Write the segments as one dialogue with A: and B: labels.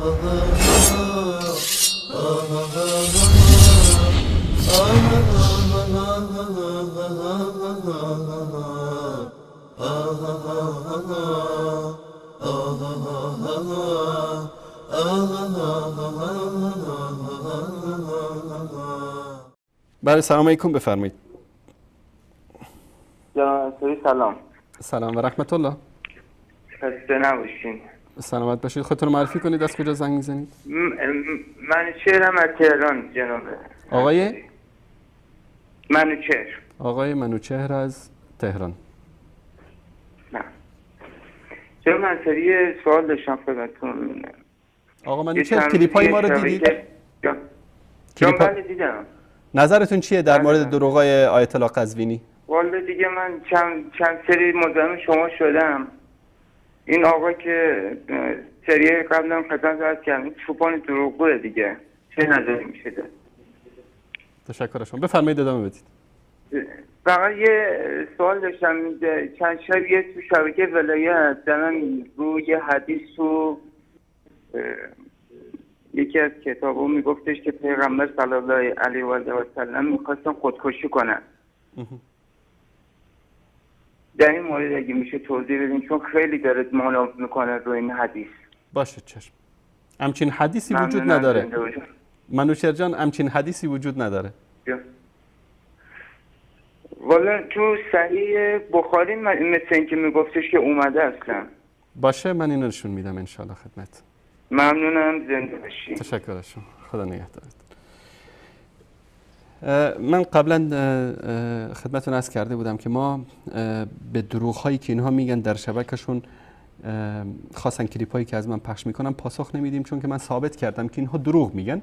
A: بله سلام علیکم، بفرمایید.
B: سلام.
A: سلام و رحمت الله.
B: خسته نباشین.
A: سلامت باشید. خودتون رو معرفی کنید، از کجا زنگ میزنید؟
B: منوچهرم از تهران جنابه.
A: آقای
B: منوچهر.
A: آقای منوچهر از تهران.
B: نه. چرا من سری سوال داشتم خدمتتون.
A: آقا منوچهر کلیپ‌های ما رو دیدید؟
B: بله دیدم.
A: نظرتون چیه در مورد دروغای آیت الله قزوینی؟
B: والا دیگه من چند سری مزاحم شما شدم. این آقا که سری قبلا خدمت عرض کردم چوپان دروغگوه دیگه. چه نظری میشه ده؟
A: تشکر شما. بفرمایید ادامه بدید.
B: فقط یه سوال داشتم. چند شبیه تو شبکه ولایت دارن روی حدیث و یکی از کتابو میگفتش که پیغمبر صلی الله علیه و آله و سلم میخواستن خودکشی کنن. در این مورد اگه میشه توضیح بدین، چون خیلی داره مالا میکنه روی این حدیث.
A: باشه چشم. همچین حدیثی وجود نداره. منوچهر جان، همچین حدیثی وجود نداره.
B: والا تو صحیح بخاری مثل این که میگفتش که اومده اصلا.
A: باشه من اینو نشون میدم انشالله خدمت.
B: ممنونم، زنده باشید.
A: تشکر شما. خدا نگهدارت. من قبلا خدمتتون عرض کرده بودم که ما به دروغ هایی که اینها میگن در شبکهشون، خاصن کلیپ هایی که از من پخش میکنم، پاسخ نمیدیم، چون که من ثابت کردم که اینها دروغ میگن.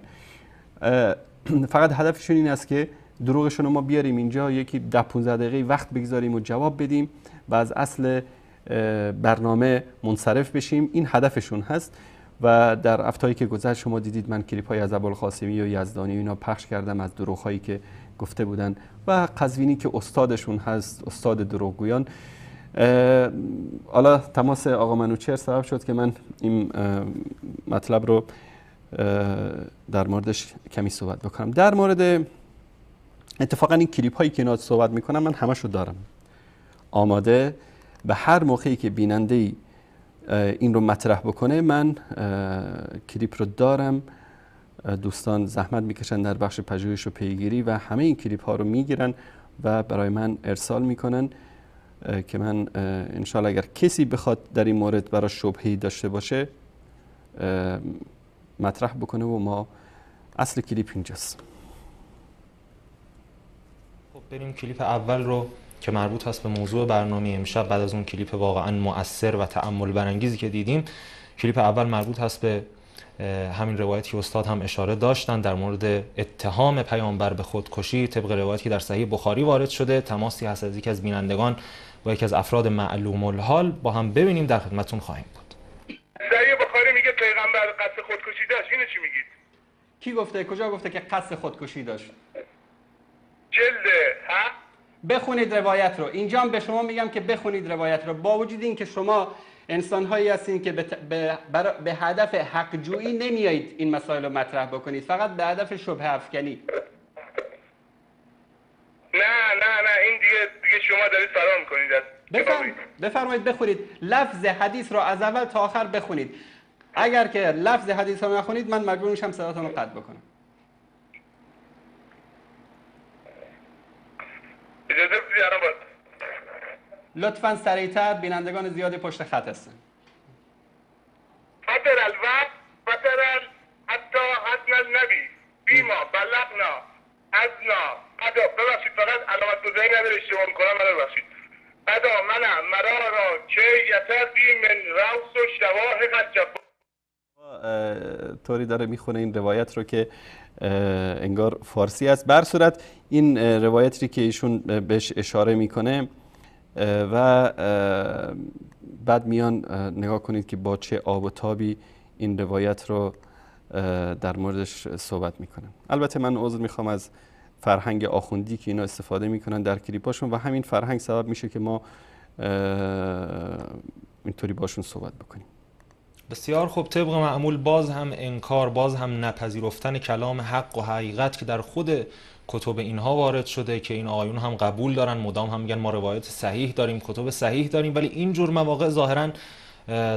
A: فقط هدفشون این است که دروغشون رو ما بیاریم اینجا، یکی 10-15 دقیقه وقت بگذاریم و جواب بدیم و از اصل برنامه منصرف بشیم. این هدفشون هست. و در هفته‌ای که گذشت شما دیدید من کلیپ های از ابوالقاسمی و یزدانی و اینا پخش کردم از دروغ هایی که گفته بودن و قزوینی که استادشون هست، استاد دروغگویان. حالا تماس آقا منوچهر سبب شد که من این مطلب رو در موردش کمی صحبت بکنم. در مورد اتفاقا این کلیپ هایی که اینا صحبت میکنم من همشو دارم آماده. به هر موقعی که بیننده‌ای این رو مطرح بکنه من کلیپ رو دارم. دوستان زحمت میکشن در بخش پژوهش و پیگیری و همه این کلیپ ها رو میگیرن و برای من ارسال میکنن که من انشالله اگر کسی بخواد در این مورد برای شبهه‌ای داشته باشه مطرح بکنه و ما اصل کلیپ اینجاست.
C: خب بریم کلیپ اول رو که مربوط هست به موضوع برنامه امشب. بعد از اون کلیپ واقعا مؤثر و تأمل برانگیزی که دیدیم، کلیپ اول مربوط هست به همین روایتی که استاد هم اشاره داشتن در مورد اتهام پیامبر به خودکشی طبق روایتی که در صحیح بخاری وارد شده. تماسی هست از یکی از بینندگان و یکی از افراد معلوم الحال، با هم ببینیم، در خدمتتون خواهیم بود.
D: صحیح بخاری میگه پیغمبر قصد خودکشی داشت. اینو چی میگید؟
A: کی گفته؟ کجا گفته که قصد خودکشی داشت؟
D: جلده ها؟
A: بخونید روایت رو. اینجا هم به شما میگم که بخونید روایت رو. با وجود این که شما انسان هایی هستین که به هدف حق جویی نمیایید این مسائل رو مطرح بکنید، فقط به هدف شبهه افکنی.
D: نه این دیگه شما دارید فرار میکنید.
A: بفرمایید بخونید لفظ حدیث رو از اول تا آخر بخونید. اگر که لفظ حدیث رو نخونید من مجبور میشم صداتون رو قطع بکنم.
D: اجازه بدید الان باید.
A: لطفاً سریعتر، بینندگان زیادی پشت خط هستن.
D: فتر الوقت فتر حتی حتم النبی بیما بلغنا ازنا قدا. ببخشید فقط علامت گذاری نداره اشتباه میکنم، من ببخشید. قدا منم مرا را چه یتردی من روس و شواه قد جبا.
A: طوری داره میخونه این روایت رو که انگار فارسی است. بر صورت این روایتی که ایشون بهش اشاره میکنه و بعد میان نگاه کنید که با چه آب و تابی این روایت رو در موردش صحبت میکنن. البته من عذر میخوام از فرهنگ آخوندی که اینا استفاده میکنن در کلیپاشون و همین فرهنگ سبب میشه که ما اینطوری باشون صحبت بکنیم.
C: بسیار خوب. طبق معمول باز هم انکار، باز هم نپذیرفتن کلام حق و حقیقت که در خود کتب اینها وارد شده که این آقایون هم قبول دارن، مدام هم میگن ما روایت صحیح داریم، کتب صحیح داریم، ولی این جور مواقع ظاهرا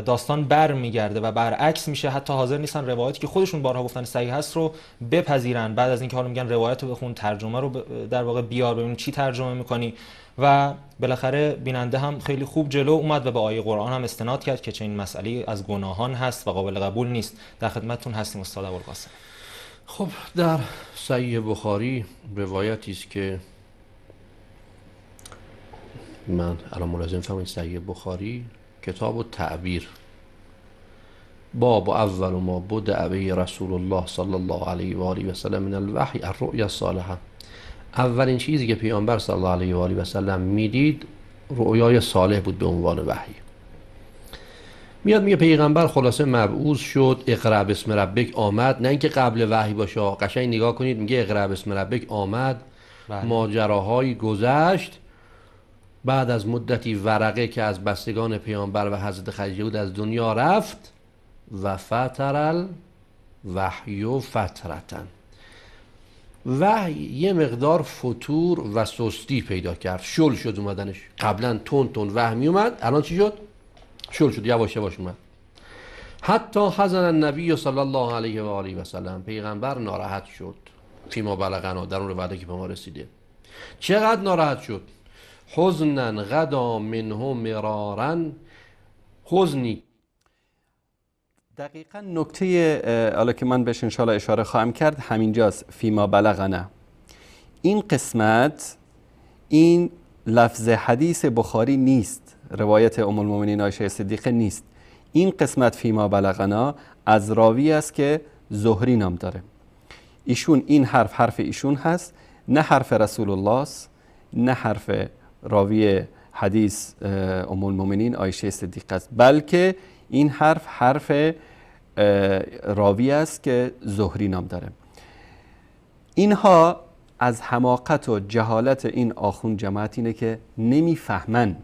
C: داستان بر میگرده و برعکس میشه. حتی حاضر نیستن روایتی که خودشون بارها گفتن صحیح هست رو بپذیرن. بعد از اینکه حالا میگن روایت رو بخون، ترجمه رو در واقع بیار ببین چی ترجمه میکنی. و بالاخره بیننده هم خیلی خوب جلو اومد و به آیه قرآن هم استناد کرد که چنین مسئله از گناهان هست و قابل قبول نیست. در خدمتتون هستیم استاد ابوالقاسم.
E: خب در صحیح بخاری روایتی است که من الان ملازم فهمم صحیح بخاری کتاب التعبیر باب اول ما بدأ به رسول الله صلی الله علیه و آله و سلم من الوحی الرؤیا الصالحه. اولین چیزی که پیامبر صلی الله علیه و آله و سلم میدید رؤیای صالح بود به عنوان وحی. میاد میگه پیغمبر خلاصه مبعوث شد، اقرأ باسم ربک آمد، نه اینکه قبل وحی باشه، قشنگ نگاه کنید میگه اقرأ باسم ربک آمد، ماجراهایی گذشت. بعد از مدتی ورقه که از بستگان پیامبر و حضرت خدیجه بود از دنیا رفت و فتر الوحی فترتن. وحی یه مقدار فتور و سستی پیدا کرد، شل شد اومدنش. قبلا تون تون وحی می اومد، الان چی شد؟ شل شد، یواش یواش اومد. حتی حزن النبی صلی الله علیه و آله و سلم، پیغمبر ناراحت شد. فیما بلغنا، در اون روایتی که به ما رسیده. چقدر ناراحت شد؟ حزنا غدا منه مرارا، حزنی.
A: دقیقا نکته حالا که من بهش انشاءالله اشاره خواهم کرد همینجاست. فیما بلغنا، این قسمت این لفظ حدیث بخاری نیست، روایت ام المؤمنین عایشه صدیقه نیست. این قسمت فیما بلغنا از راوی است که زهری نام داره. ایشون این حرف ایشون هست، نه حرف رسول الله است، نه حرف راوی حدیث ام المؤمنین عایشه صدیقه است، بلکه این حرف راوی است که زهری نام داره. اینها از حماقت و جهالت این آخوند جماعت اینه که نمیفهمن.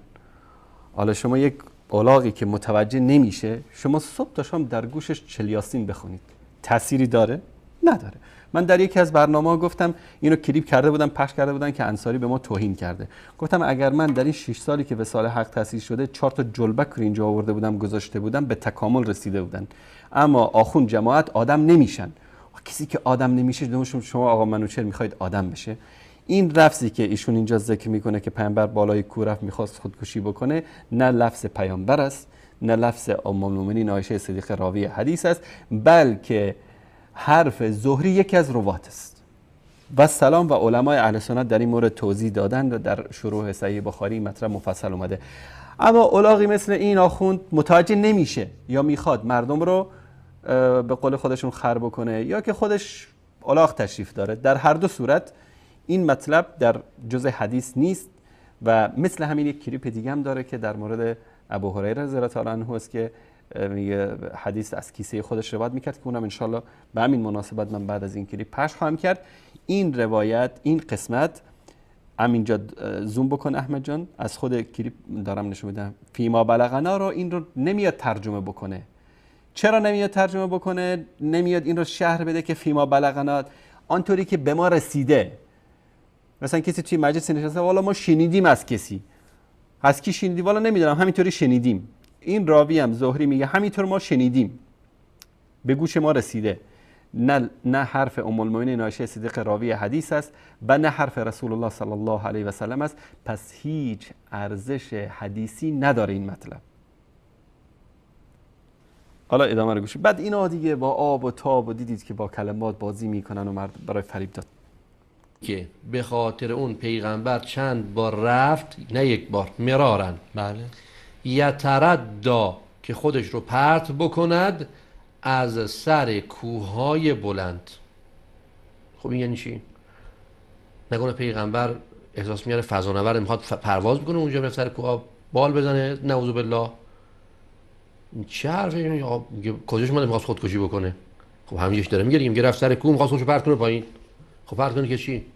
A: حالا شما یک اولاغی که متوجه نمیشه، شما صبح تا شام در گوشش چلیاسین بخونید، تأثیری داره؟ نداره. من در یکی از برنامه‌ها گفتم، اینو کلیپ کرده بودم، پخش کرده بودن که انصاری به ما توهین کرده. گفتم اگر من در این 6 سالی که وصال حق تأسیس شده 4 تا جلبک رو اینجا آورده بودم گذاشته بودم، به تکامل رسیده بودن. اما آخوند جماعت آدم نمیشن. کسی که آدم نمیشه، دمشون شما آقا منوچهر میخواید آدم بشه؟ این لفظی که ایشون اینجا ذکر میکنه که پیامبر بالای کوه رفت میخواست خودکشی بکنه، نه لفظ پیامبر است، نه لفظ ام المؤمنین عایشه صدیقه راوی حدیث است، بلکه حرف زهری یکی از روات است. و سلام و علمای اهل سنت در این مورد توضیح دادن و در شروح صحیح بخاری مطلب مفصل اومده. اما اولاغی مثل این آخوند متوجه نمیشه، یا میخواد مردم رو به قول خودشون خر بکنه، یا که خودش اولاغ تشریف داره. در هر دو صورت این مطلب در جزء حدیث نیست. و مثل همین یک کلیپ دیگه هم داره که در مورد ابو هریره رضی الله تعالی عنه است که میگه حدیث از کیسه خودش روایت میکرد، که اونم انشالله به همین مناسبت من بعد از این کلیپ پخش خواهم کرد. این روایت، این قسمت همینجا زوم بکن احمد جان، از خود کلیپ دارم نشون میدم. فیما بلغنا رو این رو نمیاد ترجمه بکنه. چرا نمیاد ترجمه بکنه؟ نمیاد این رو شرح بده که فیما بلغنا آنطوری که به ما رسیده. مثلا کسی توی مجلس نشسته، والا ما شنیدیم از کسی. از کی شنیدی؟ والا نمیدونم، همینطوری شنیدیم. این راوی هم زهری میگه همینطور ما شنیدیم، به گوش ما رسیده. نه حرف ام المؤمنین عایشه صدیقه راوی حدیث است و نه حرف رسول الله صلی الله علیه و سلم است. پس هیچ ارزش حدیثی نداره این مطلب. حالا ادامه رو گوش. بعد اینا دیگه با آب و تاب و دیدید که با کلمات بازی میکنن و مرد برای فریب داد
E: که به خاطر اون پیغمبر چند بار رفت، نه یک بار، مرارن.
C: بله.
E: یتردا، که خودش رو پرت بکند از سر کوههای بلند. خب این یعنی چی؟ نکنه پیغمبر احساس میاره فضانورد میخواد پرواز بکنه اونجا به سر کوه بال بزنه، نعوذ بالله. چه حرفی؟ کجاش اومده میخواد خودکشی بکنه؟ خب همینش داره میگه رفت سر کوه میخواد خودشو پرت کنه پایین. خب پرت کنه که چی؟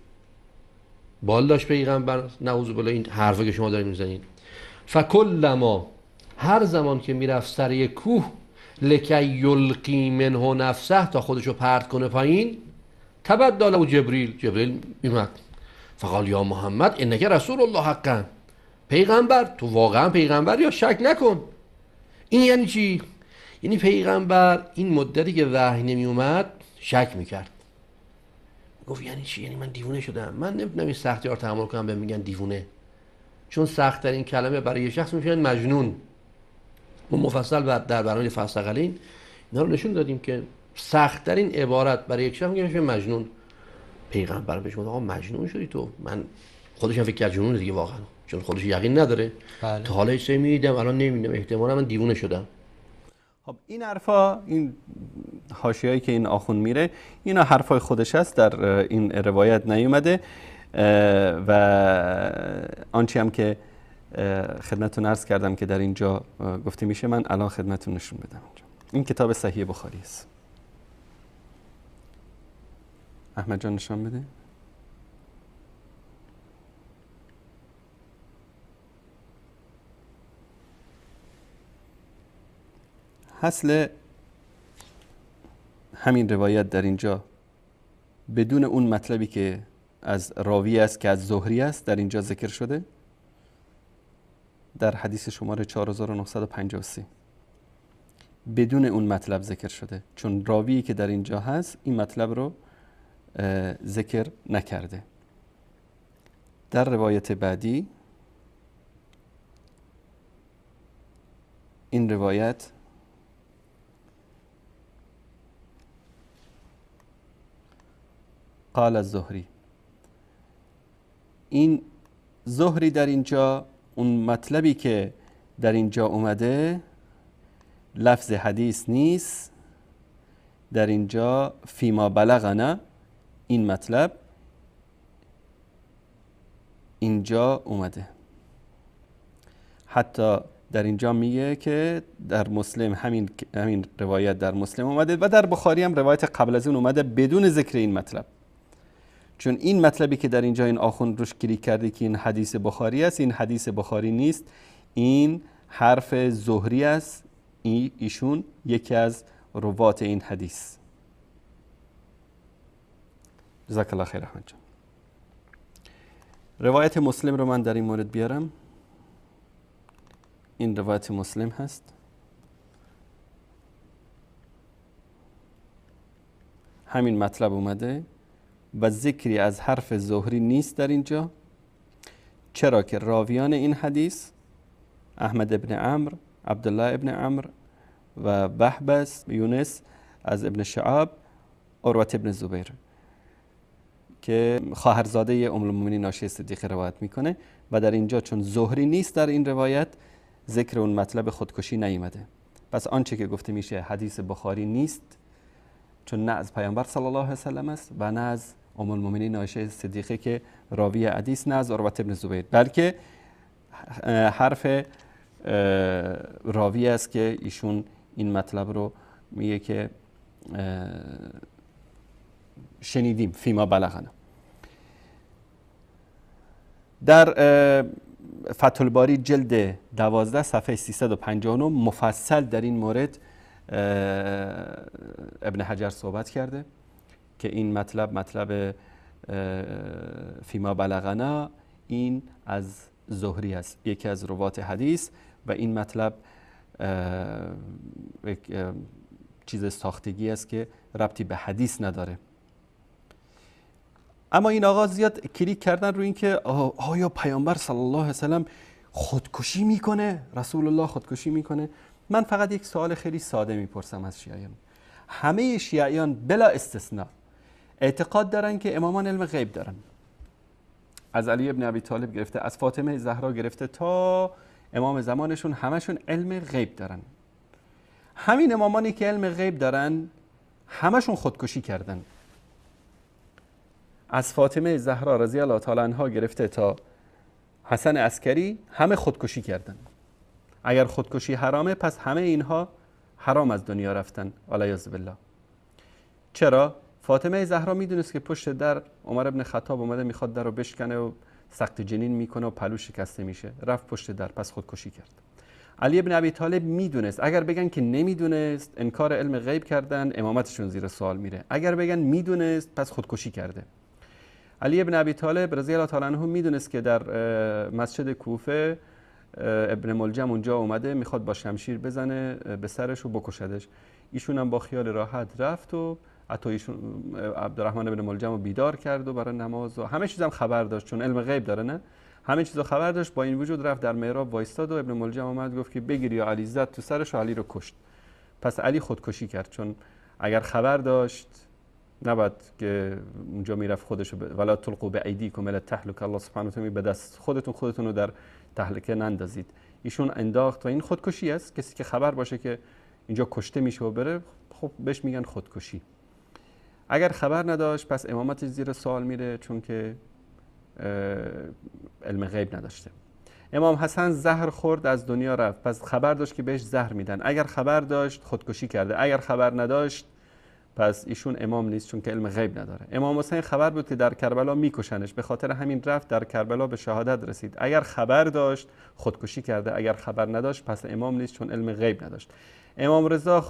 E: بال داشت پیغمبر، نعوذ بالله. این حرفی که شما دارید میزنید. فکلما، هر زمان که میرفت سر یک کوه، لکی یلقی منه نفسه، تا خودشو پرت کنه پایین. تبدل له جبریل میومد فقال یا محمد انک رسول الله حقا، پیغمبر تو واقعا پیغمبر یا شک نکن. این یعنی چی؟ یعنی پیغمبر این مدتی که وحی نمی اومد شک میکرد، گفت یعنی چی؟ یعنی من دیوونه شدم، من نمیتونم این سختی رو تحمل کنم بهم میگن دیوونه، چون سخت ترین کلمه برای یه شخص میشه مجنون. ما مفصل در برنامه فصل اینا رو نشون دادیم که سخت ترین عبارت برای یک شخص میشه مجنون. پیغمبر بهش گفت آقا مجنون شدی تو؟ من خودش هم فکر کرد جنونه دیگه واقعا، چون خودش یقین نداره.
C: بله.
E: تا حالا چه میدیدم الان نمیدیدم، احتمالاً من دیوونه شدم.
A: خب این حرفا، این حاشیه‌ای که این آخوند میره، اینا حرفای خودش است، در این روایت نیومده. و آنچه هم که خدمتتون عرض کردم که در اینجا گفته میشه، من الان خدمتتون نشون بدم. این کتاب صحیح بخاری است. احمد جان نشان بده. اصل همین روایت در اینجا بدون اون مطلبی که از راوی است که از زهری است در اینجا ذکر شده، در حدیث شماره 4953 بدون اون مطلب ذکر شده، چون راویی که در اینجا هست این مطلب رو ذکر نکرده. در روایت بعدی این روایت قال الزهری، این زهری در اینجا اون مطلبی که در اینجا اومده لفظ حدیث نیست، در اینجا فیما بلغنا این مطلب اینجا اومده. حتی در اینجا میگه که در مسلم همین روایت در مسلم اومده و در بخاری هم روایت قبل از اون اومده بدون ذکر این مطلب، چون این مطلبی که در اینجا این آخوند روش کلیک کرده که این حدیث بخاری است، این حدیث بخاری نیست، این حرف زهری است. ایشون یکی از روات این حدیث. جزاک الله خیر احمد جان. روایت مسلم رو من در این مورد بیارم. این روایت مسلم هست. همین مطلب اومده و ذکری از حرف زهری نیست در اینجا، چرا که راویان این حدیث احمد ابن عمرو، عبدالله ابن عمرو و بحبس یونس از ابن شعاب، عروة ابن زبیر که خواهرزاده ام المؤمنین عایشه صدیقه روایت میکنه و در اینجا چون زهری نیست در این روایت ذکر اون مطلب خودکشی نیامده. پس آنچه که گفته میشه حدیث بخاری نیست، چون نه از پیامبر صلی الله علیه و سلم است و نه از ام المؤمنین عایشه صدیقه که راوی حدیث، نه از عروة ابن زبیر، بلکه حرف راوی است که ایشون این مطلب رو میگه که شنیدیم فیما بلغنا. در فتح الباری جلد 12 صفحه 359 مفصل در این مورد ابن حجر صحبت کرده که این مطلب فیما بلغنا این از زهری است، یکی از روات حدیث، و این مطلب چیز ساختگی است که ربطی به حدیث نداره. اما این آقا زیاد کلیک کردن روی این که آیا پیامبر صلی الله علیه و سلم خودکشی میکنه؟ رسول الله خودکشی میکنه؟ من فقط یک سوال خیلی ساده میپرسم از شیعیان. همه شیعیان بلا استثناء اعتقاد دارن که امامان علم غیب دارن، از علی ابن ابی طالب گرفته، از فاطمه زهرا گرفته تا امام زمانشون، همشون علم غیب دارن. همین امامانی که علم غیب دارن همشون خودکشی کردن، از فاطمه زهرا رضی الله تعالی عنها گرفته تا حسن عسکری همه خودکشی کردن. اگر خودکشی حرامه پس همه اینها حرام از دنیا رفتن والعیاذ بالله. چرا؟ فاطمه زهرا میدونست که پشت در عمر ابن خطاب اومده میخواد در رو بشکنه و سقط جنین میکنه و پلو شکسته میشه، رفت پشت در، پس خودکشی کرد. علی ابن ابی طالب میدونست. اگر بگن که نمیدونست، انکار علم غیب کردن، امامتشون زیر سوال میره. اگر بگن میدونست، پس خودکشی کرده. علی ابن ابی طالب رضی الله تعالی عنه میدونست که در مسجد کوفه ابن ملجم اونجا اومده میخواد با شمشیر بزنه به سرش و بکشدش. ایشون هم با خیال راحت رفت و حتی ایشون عبدالرحمن ابن ملجم رو بیدار کرد و برای نماز و همه چیزم خبر داشت، چون علم غیب داره نه، همه چیزو خبر داشت. با این وجود رفت در محراب وایستاد و ابن ملجم اومد گفت که بگیر یا علی، زد تو سرش و علی رو کشت. پس علی خودکشی کرد، چون اگر خبر داشت نباید که اونجا میرفت خودشو ولا تلقوا بایدیکم الی التهلکه، الله سبحانه و تعالی به دست خودتون رو در تهلکه نندازید. ایشون انداخت و این خودکشی است. کسی که خبر باشه که اینجا کشته میشه و بره، خب بهش میگن خودکشی. اگر خبر نداشت پس امامتش زیر سوال میره، چون که علم غیب نداشته. امام حسن زهر خورد از دنیا رفت، پس خبر داشت که بهش زهر میدن. اگر خبر داشت خودکشی کرده، اگر خبر نداشت پس ایشون امام نیست، چون که علم غیب نداره. امام حسین خبر بود که در کربلا میکشنش، به خاطر همین رفت در کربلا به شهادت رسید. اگر خبر داشت خودکشی کرده، اگر خبر نداشت پس امام نیست، چون علم غیب نداشت. امام رضا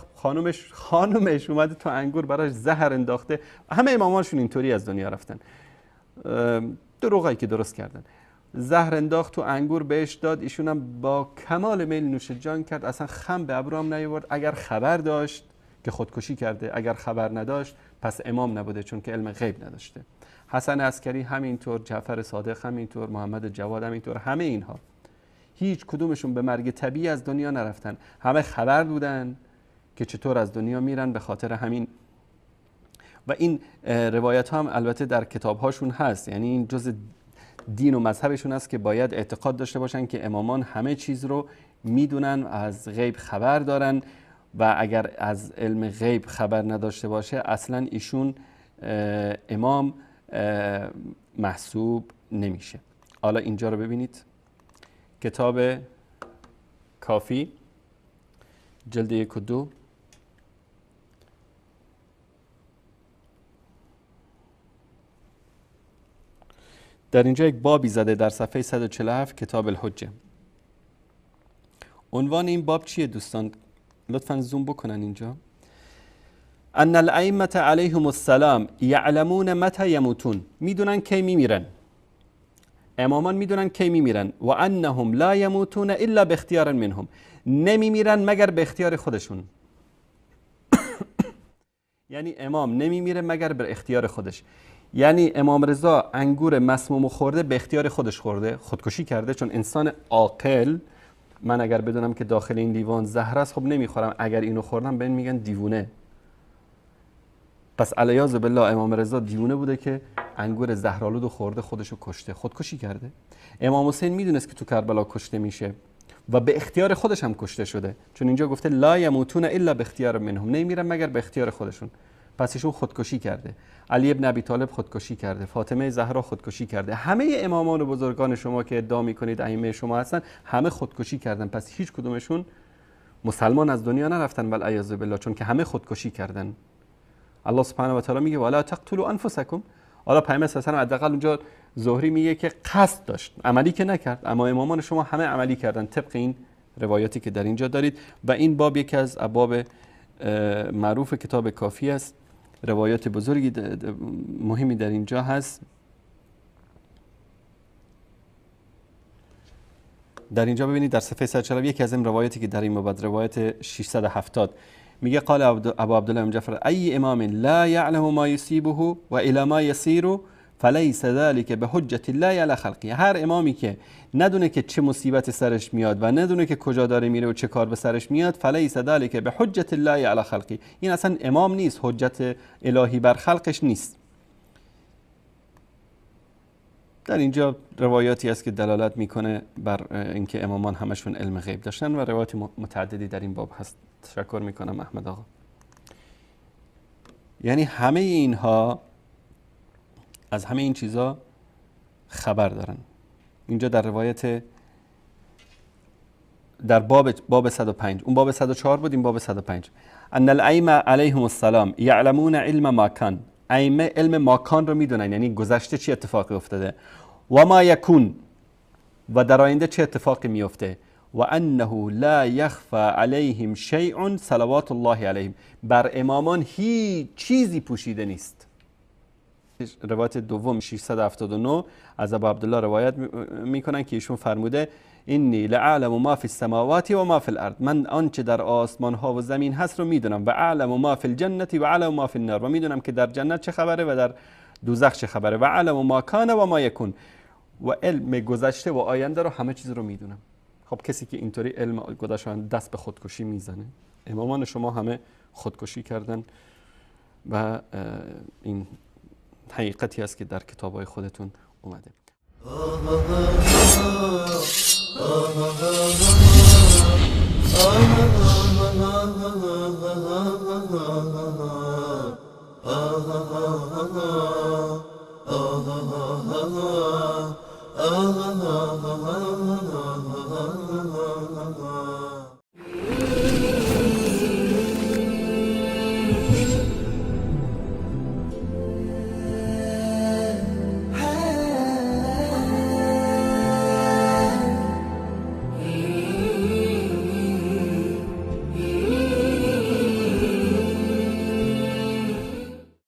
A: خانومش اومده تو انگور براش زهر انداخته. همه اماماشون اینطوری از دنیا رفتن، دروغایی که درست کردن. زهر انداخت تو انگور بهش داد، ایشون هم با کمال میل نوش جان کرد، اصلا خم به ابروام نیاورد. اگر خبر داشت که خودکشی کرده، اگر خبر نداشت پس امام نبوده، چون که علم غیب نداشته. حسن عسکری همینطور، جعفر صادق همینطور، محمد جواد همینطور. همه اینها هیچ کدومشون به مرگ طبیعی از دنیا نرفتن، همه خبر بودن که چطور از دنیا میرن. به خاطر همین و این روایت ها هم البته در کتاب هاشون هست، یعنی این جز دین و مذهبشون است که باید اعتقاد داشته باشن که امامان همه چیز رو میدونن، از غیب خبر دارن و اگر از علم غیب خبر نداشته باشه اصلا ایشون امام محسوب نمیشه. حالا اینجا رو ببینید، کتاب کافی جلد 1 و 2 در اینجا یک بابی زده در صفحه 147 کتاب الحجه. عنوان این باب چیه دوستان؟ لطفاً زوم بکنن اینجا. ان الائمه علیهم السلام یعلمون متى یموتون، میدونن کی میمیرن. امامان میدونن کی میمیرن. و انهم لا یموتون الا باختیار منهم، نمیمیرن مگر به اختیار خودشون. یعنی امام نمیمیره مگر به اختیار خودش. یعنی امام رضا انگور مسموم خورده، به اختیار خودش خورده، خودکشی کرده. چون انسان عاقل، من اگر بدونم که داخل این لیوان زهر است خب نمیخورم، اگر اینو خوردم بهم میگن دیوونه. پس علیاذ بالله امام رضا دیوونه بوده که انگور زهرآلود خورده، خودشو کشته، خودکشی کرده. امام حسین میدونست که تو کربلا کشته میشه و به اختیار خودش هم کشته شده، چون اینجا گفته لا یموتون الا باختیار منهم، نمیرن مگر به اختیار خودشون. پس ایشون خودکشی کرده. علی ابن ابی طالب خودکشی کرده، فاطمه زهرا خودکشی کرده. همه امامان و بزرگان شما که ادعا میکنید ائمه شما هستن، همه خودکشی کردن. پس هیچ کدومشون مسلمان از دنیا نرفتن والعیاذ بالله، چون که همه خودکشی کردن. الله سبحانه و تعالی میگه ولا تقتلوا انفسکم. حالا پیامبر صلی الله علیه و حداقل اونجا زهری میگه که قصد داشت، عملی که نکرد، اما امامان شما همه عملی کردن طبق این روایاتی که در اینجا دارید. و این باب یکی از ابواب معروف کتاب کافی است. روایات بزرگی مهمی در اینجا هست. در اینجا ببینید در صفحه 140 یکی از این روایاتی که در این مباد، روایت 670 میگه قال ابو عبدالله بن جعفر ای امام لا يعلم ما يصيبه و الى ما يصير فليس ذلك بحجة الله على خلقه. هر امامی که ندونه که چه مصیبت سرش میاد و ندونه که کجا داره میره و چه کار به سرش میاد، فلیس ذلك بحجة الله على خلقه، این اصلا امام نیست، حجت الهی بر خلقش نیست. در اینجا روایاتی است که دلالت میکنه بر اینکه امامان همشون علم غیب داشتن و روایات متعددی در این باب هست. تشکر میکنم احمد آقا. یعنی همه اینها از همه این چیزا خبر دارن. اینجا در روایت در باب 105، اون باب 104 بود، این باب 105. ان الائمه علیهم السلام یعلمون علم ما کان، ائمه علم ما کان رو میدونن، یعنی گذشته چه اتفاقی افتاده، و ما یکون، و در آینده چه اتفاقی میفته، و انه لا یخفى علیهم شیء صلوات الله علیهم. بر امامان هیچ چیزی پوشیده نیست. روایت دوم 679 از ابو عبدالله روایت میکنن که ایشون فرموده اینی لعلم ما فی السماوات و ما فی الارض، من آنچه در آسمان ها و زمین هست رو میدونم، و اعلم ما فی الجنه و اعلم ما فی النار، و میدونم که در جنت چه خبره و در دوزخ چه خبره، و اعلم ما کان و ما یکون، و علم گذشته و آینده رو همه چیز رو میدونم. خب کسی که اینطوری علم گذشته دست به خودکشی میزنه؟ امامان شما همه خودکشی کردن و این حقیقتی است که در کتاب‌های خودتون اومده.